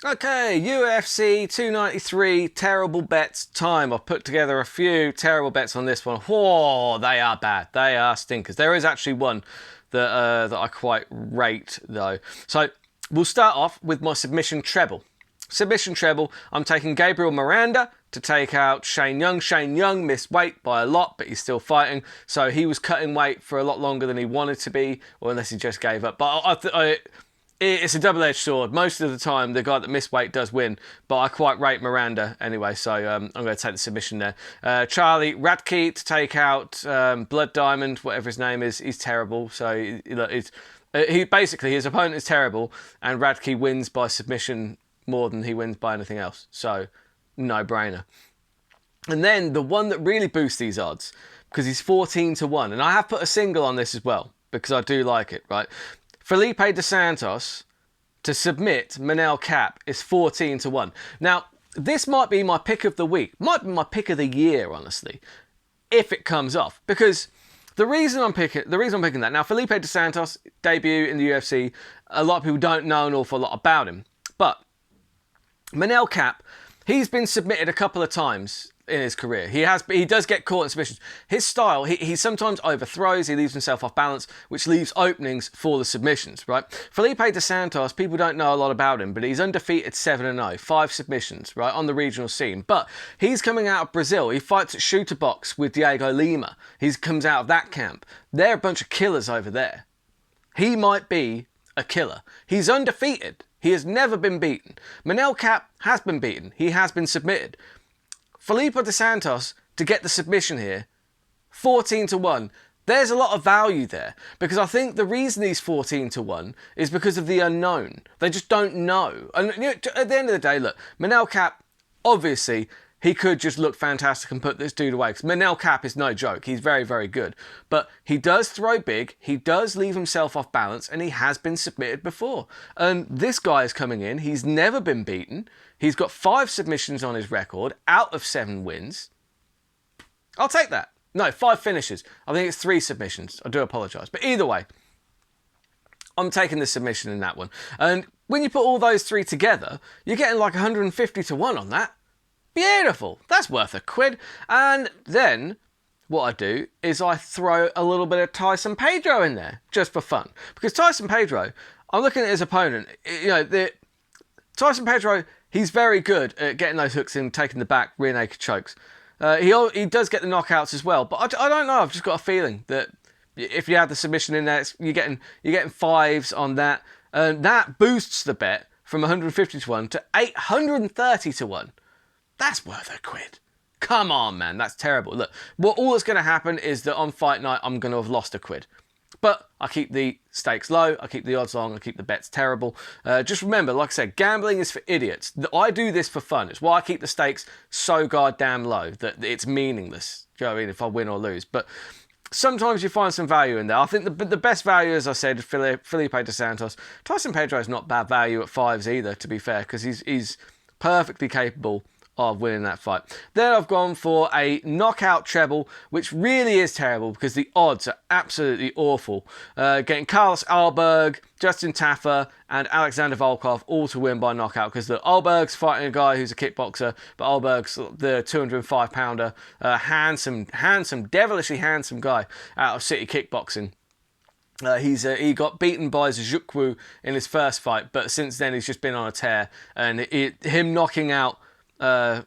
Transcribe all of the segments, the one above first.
Okay, UFC 293 terrible bets time. I've put together a few terrible bets on this one. Whoa, they are bad. They are stinkers. There is actually one that I quite rate though. So we'll start off with my submission treble. Submission treble. I'm taking Gabriel Miranda to take out Shane Young. Shane Young missed weight by a lot, but he's still fighting. So he was cutting weight for a lot longer than he wanted to be, or unless he just gave up. But it's a double-edged sword. Most of the time, the guy that missed weight does win, but I quite rate Miranda anyway, so I'm going to take the submission there. Charlie Radke to take out Blood Diamond, whatever his name is. He's terrible, so he basically, his opponent is terrible, and Radke wins by submission more than he wins by anything else, so no-brainer. And then the one that really boosts these odds, because he's 14 to 1, and I have put a single on this as well, because I do like it, right? Felipe dos Santos to submit Manel Cap is 14 to 1. Now, this might be my pick of the week, might be my pick of the year, honestly, if it comes off. Because the reason I'm picking that, now Felipe dos Santos debut in the UFC, a lot of people don't know an awful lot about him. But Manel Cap, he's been submitted a couple of times in his career. He does get caught in submissions. His style, he sometimes overthrows, he leaves himself off balance, which leaves openings for the submissions, right? Felipe dos Santos, people don't know a lot about him, but he's undefeated 7-0, 5 submissions, right, on the regional scene. But he's coming out of Brazil. He fights at Shooter Box with Diego Lima. He comes out of that camp. They're a bunch of killers over there. He might be a killer. He's undefeated. He has never been beaten. Manel Cap has been beaten. He has been submitted. Felipe dos Santos to get the submission here, 14 to 1. There's a lot of value there, because I think the reason he's 14 to 1 is because of the unknown. They just don't know. And at the end of the day, look, Manel Cap, obviously, he could just look fantastic and put this dude away, because Manel Cap is no joke. He's very, very good. But he does throw big, he does leave himself off balance, and he has been submitted before. And this guy is coming in, he's never been beaten. He's got 5 submissions on his record out of 7 wins. I'll take that. No, 5 finishes. I think it's 3 submissions. I do apologise. But either way, I'm taking the submission in that one. And when you put all those 3 together, you're getting like 150 to 1 on that. Beautiful. That's worth a quid. And then what I do is I throw a little bit of Tyson Pedro in there just for fun. Because Tyson Pedro, I'm looking at his opponent. Tyson Pedro, he's very good at getting those hooks in, taking the back, rear naked chokes. He does get the knockouts as well. But I don't know. I've just got a feeling that if you have the submission in there, you're getting 5s on that. And that boosts the bet from 150 to 1 to 830 to 1. That's worth a quid. Come on, man. That's terrible. Look, all that's going to happen is that on fight night, I'm going to have lost a quid. But I keep the stakes low, I keep the odds long, I keep the bets terrible. Just remember, like I said, gambling is for idiots. I do this for fun. It's why I keep the stakes so goddamn low that it's meaningless. Do you know what I mean? If I win or lose. But sometimes you find some value in there. I think the best value, as I said, Felipe dos Santos. Tyson Pedro is not bad value at 5s either, to be fair, because he's perfectly capable of winning that fight. Then I've gone for a knockout treble, which really is terrible because the odds are absolutely awful. Getting Carlos Alberg, Justin Taffer, and Alexander Volkov all to win by knockout, because the Alberg's fighting a guy who's a kickboxer, but Alberg's the 205-pounder, handsome, devilishly handsome guy out of City Kickboxing. He got beaten by Zhukwu in his first fight, but since then he's just been on a tear, and him knocking out Jung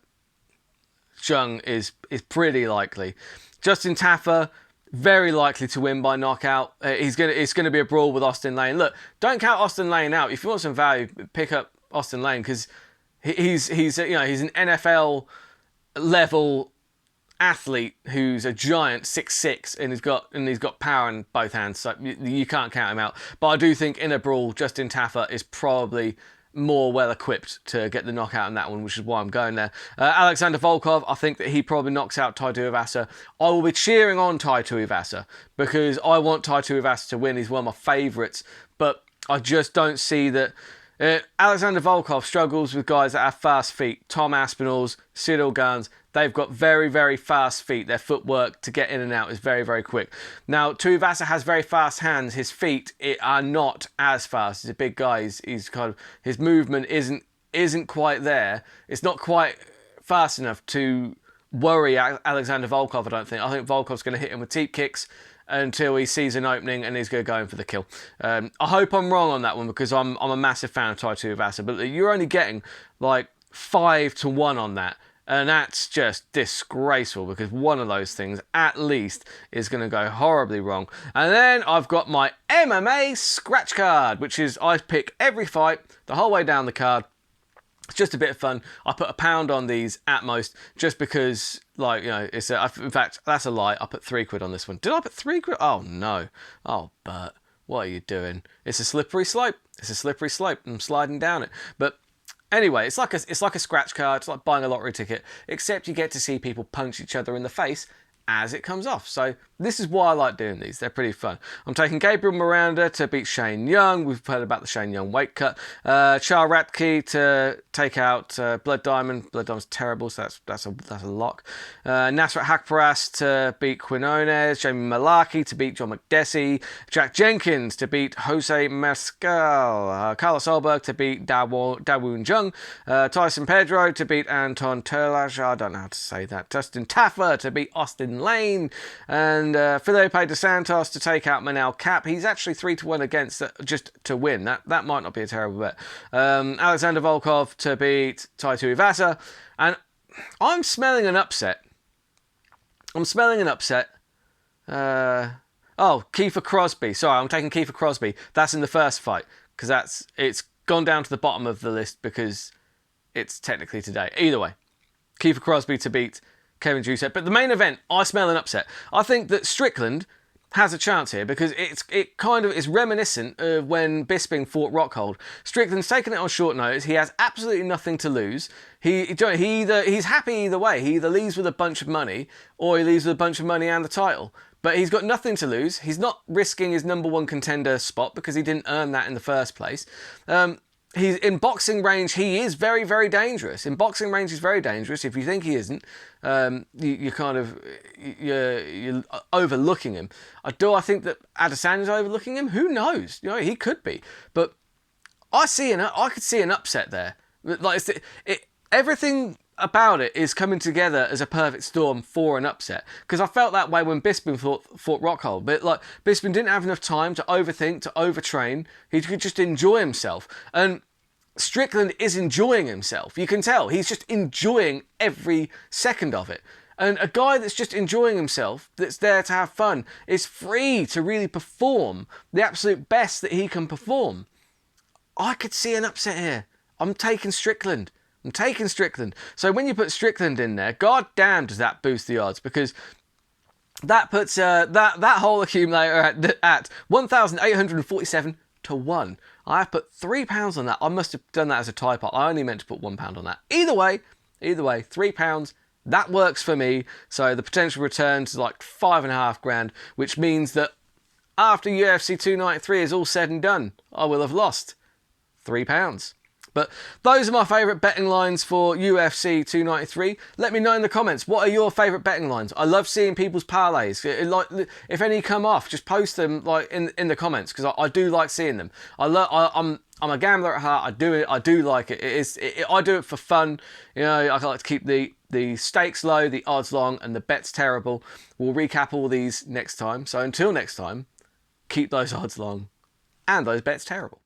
is pretty likely. Justin Taffer, very likely to win by knockout. It's gonna be a brawl with Austin Lane. Look, don't count Austin Lane out. If you want some value, pick up Austin Lane, because he's an NFL level athlete who's a giant 6'6", and he's got power in both hands. So you can't count him out. But I do think in a brawl, Justin Taffer is probably more well equipped to get the knockout in that one, which is why I'm going there. Alexander Volkov, I think that he probably knocks out Tai Tuivasa. I will be cheering on Tai Tuivasa because I want Tai Tuivasa to win. He's one of my favourites, but I just don't see that. Alexander Volkov struggles with guys that have fast feet. Tom Aspinall's, Cyril Gans, they've got very, very fast feet. Their footwork to get in and out is very, very quick. Now, Tuivasa has very fast hands. His feet are not as fast. He's a big guy. He's kind of, his movement isn't isn't quite there. It's not quite fast enough to worry Alexander Volkov, I don't think. I think Volkov's going to hit him with teep kicks until he sees an opening and he's going to go in for the kill. I hope I'm wrong on that one, because I'm a massive fan of Tai Tuivasa, but you're only getting like 5-1 on that. And that's just disgraceful, because one of those things at least is going to go horribly wrong. And then I've got my MMA scratch card, which is I pick every fight the whole way down the card. It's just a bit of fun. I put £1 on these at most, just because, like, you know, in fact, that's a lie. I put £3 on this one. Did I put £3? Oh no. Oh, Burt, what are you doing? It's a slippery slope. It's a slippery slope. I'm sliding down it. But anyway, it's like a scratch card. It's like buying a lottery ticket, except you get to see people punch each other in the face as it comes off. So this is why I like doing these. They're pretty fun. I'm taking Gabriel Miranda to beat Shane Young. We've heard about the Shane Young weight cut. Char Ratke to take out Blood Diamond. Blood Diamond's terrible, so that's a lock. Nasrat Hakparas to beat Quinones. Jamie Malaki to beat John McDessie. Jack Jenkins to beat Jose Mescal. Carlos Solberg to beat Dawoon Jung. Tyson Pedro to beat Anton Terlage. I don't know how to say that. Dustin Taffer to beat Austin Lane. And Felipe dos Santos to take out Manel Kape. He's actually 3-1 against just to win. That might not be a terrible bet. Alexander Volkov to beat Tai Tuivasa. And I'm smelling an upset. Kiefer Crosby. Sorry, I'm taking Kiefer Crosby. That's in the first fight, because it's gone down to the bottom of the list because it's technically today. Either way, Kiefer Crosby to beat Kevin Juicep. But the main event, I smell an upset. I think that Strickland has a chance here, because it kind of is reminiscent of when Bisping fought Rockhold. Strickland's taken it on short notice. He has absolutely nothing to lose. He's happy either way. He either leaves with a bunch of money, or he leaves with a bunch of money and the title. But he's got nothing to lose. He's not risking his number one contender spot, because he didn't earn that in the first place. He's in boxing range. He is very, very dangerous. In boxing range, he's very dangerous. If you think he isn't, you're overlooking him. Do I think that Adesanya's overlooking him? Who knows? You know, he could be. But I could see an upset there. Like everything about it is coming together as a perfect storm for an upset. Because I felt that way when Bisping fought Rockhold. But like, Bisping didn't have enough time to overthink, to overtrain. He could just enjoy himself. And Strickland is enjoying himself. You can tell. He's just enjoying every second of it. And a guy that's just enjoying himself, that's there to have fun, is free to really perform the absolute best that he can perform. I could see an upset here. I'm taking Strickland. So when you put Strickland in there, god damn does that boost the odds, because that puts that whole accumulator at 1,847-1. I put £3 on that. I must have done that as a typo. I only meant to put £1 on that. Either way, £3. That works for me. So the potential return to like $5,500, which means that after UFC 293 is all said and done, I will have lost £3. But those are my favourite betting lines for UFC 293. Let me know in the comments, what are your favourite betting lines? I love seeing people's parlays. Like, if any come off, just post them like in the comments, because I do like seeing them. I'm a gambler at heart. I do like it. I do it for fun. You know, I like to keep the stakes low, the odds long, and the bets terrible. We'll recap all these next time. So until next time, keep those odds long and those bets terrible.